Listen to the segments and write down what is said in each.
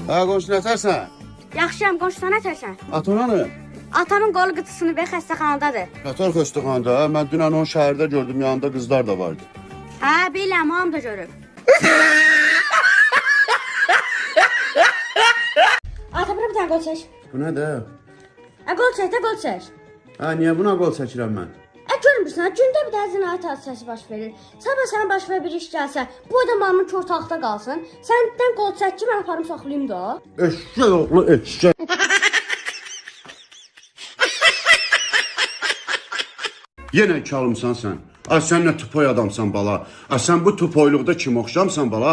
Ha, qonşu nətərsən? Yaxşıyam, qonşu sən nətərsən? Atananı? Atamın qolu qıtısını və xəstəxanadadır. Nətər xəstəxanada? Mən dünən onun şəhərdə gördüm, yanında qızlar da vardı. Hə, biləm, hamı da görüb. Ata, bura bir dənə qol çək. Bu nədir? Qol çək də, qol çək. Ha, niyə buna qol çəkirəm mən? Görmürsən, gündə bir dənə cinayət hadisəsi baş verir. Sabah sənin başına bir iş gəlsə, bu adamın ortalıqda qalsın. Səndən qol çək ki, mən aparım saxlayım da. Eşşək oğlu, eşşək. Yenə çalımsan sən. Ay, sən nə tupoy adamsan bala. Ay, sən bu tupoyluqda kim oxşamsan bala?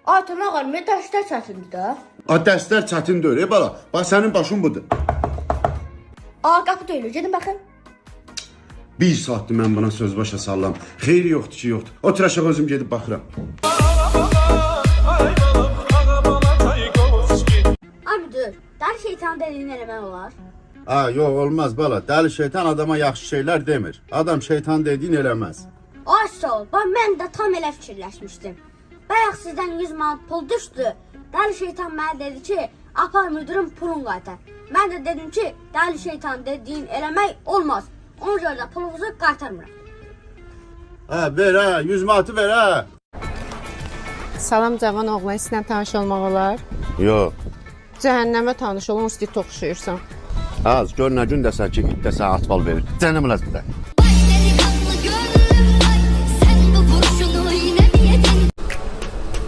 Ata, nə qalım, dərslər çətindir də. Ay, dərslər çətin deyil, bala. Bax, sənin başın budur. Qapı döyülür, gedin baxın. Bir saatdır mən buna söz başa sallam. Xeyri yoxdur ki, yoxdur. Otur aşağı özüm gedib baxıram. Abi dur, dəli şeytan dediyini eləmək olar. Ha, yox, olmaz bala. Dəli şeytan adama yaxşı şeylər demir. Adam şeytan dediyin eləməz. Ay sağ ol, mən də tam elə fikirləşmişdim. Bayaq sizdən 100 manat pul düşdü. Dəli şeytan mənə dedi ki, apar müdürüm pulun qaytar. Mən də dedim ki, dəli şeytan dediyin eləmək olmaz. Ona görə də pulunuzu qaytarmıram. Ha, ver ha, 100 manatı ver ha. Salam cavan oğlan, sizlə tanış olmaq olar. Yox. Cəhənnəmə tanış olun, üstü toxuşuyursan. Az, gör nə gün dəsə ki, it dəsə atval verir. Cəhənnəm eləzdir.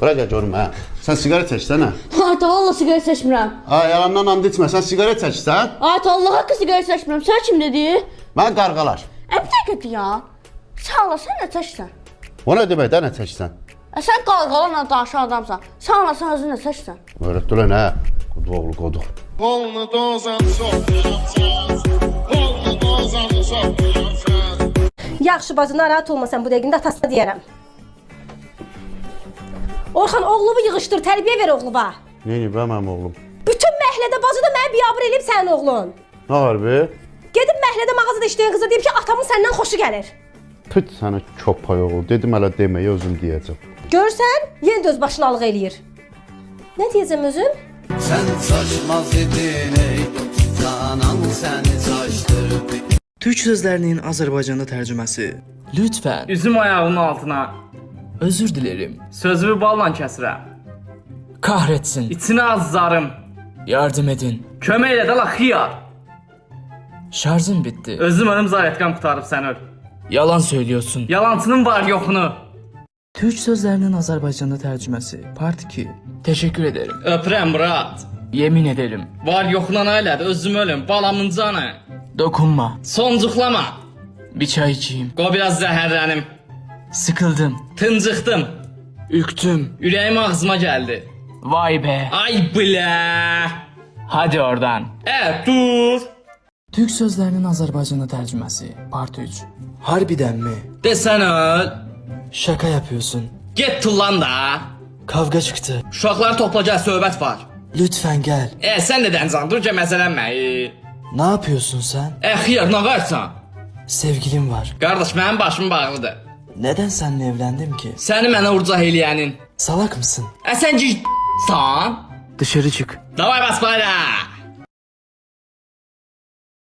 Bura gəl görüm hə. Sən siqaret çəksən hə? Ata, Allah siqaret çəkmirəm. Ha, yalandan and içmə, sən siqaret çəksən? Ata, Allah haqqı siqaret çəkmirəm. Sən kim dedi? Mən qarqalar. Bir dəqiqə ya. Sağ ol, sən nə çəksən? O nə demək də nə çəksən? Sən qarqalarla danışan adamsan. Sağ ol, sən özün nə çəksən? Öyrətdilər nə? Qoduq oğlu qoduq. Olnu dozan soxduracaq, olnu dozan soxduracaq. Yaxşı bacı, narahat olma sən, bu dəqiqində atasına deyərəm. Orxan, oğlumu yığışdır, tərbiyə ver oğluva. Neyini be mənim oğlum? Bütün məhlədə bacı da mənə biabır eləyib sənin oğlun. Nə var be? Gedib məhlədə mağazada işləyən qıza deyib ki, atamın səndən xoşu gəlir. Püt sənə köpay oğul. Dedim hələ deməyi özüm deyəcəm. Görsən, yenə də öz başınalıq eləyir. Nə deyəcəm özüm? Sən saçmaz idin ey, canan səni saçdırdı. Türk sözlərinin Azərbaycanda tərcüməsi. Lütfən, Üzüm ayağının altına. özür dilerim. Sözümü balla kəsirəm. Kahretsin. İçinə azzarım. Yardım edin. Kömək elə də la xiyar. Şarjım bitti. Özüm önüm zayetkam qutarıb sən öl. Yalan söylüyorsun. Yalancının var yoxunu. Türk sözlərinin Azərbaycanda tərcüməsi. Part 2. Teşekkür ederim. Öpürəm Murat. Yemin ederim. Var yoxuna nə elədi? Özüm ölüm. Balamın canı. Dokunma. Soncuqlama. Bir çay içeyim. Qoy biraz zəhərlənim. Sıkıldım. Tıncıxdım. Üktüm. Ürəyim ağzıma gəldi. Vay be. Ay bilə. Hadi oradan. Dur. Türk sözlərinin Azərbaycanda tərcüməsi. Part 3. Harbiden mi? Desən öl. Şaka yapıyorsun. Get tullan da. Kavga çıktı. Uşaqları topla gəl, söhbət var. Lütfen gel. Sən nədən can? Dur ki, məsələnmə. Ne yapıyorsun sen? Xiyar, nə qarsan? Sevgilim var. Qardaş, mənim başım bağlıdır. Neden seninle evlendim ki? Səni mənə urcaq eləyənin. Salak mısın? Sən ki, san? Dışarı çık. Davay bas bayra.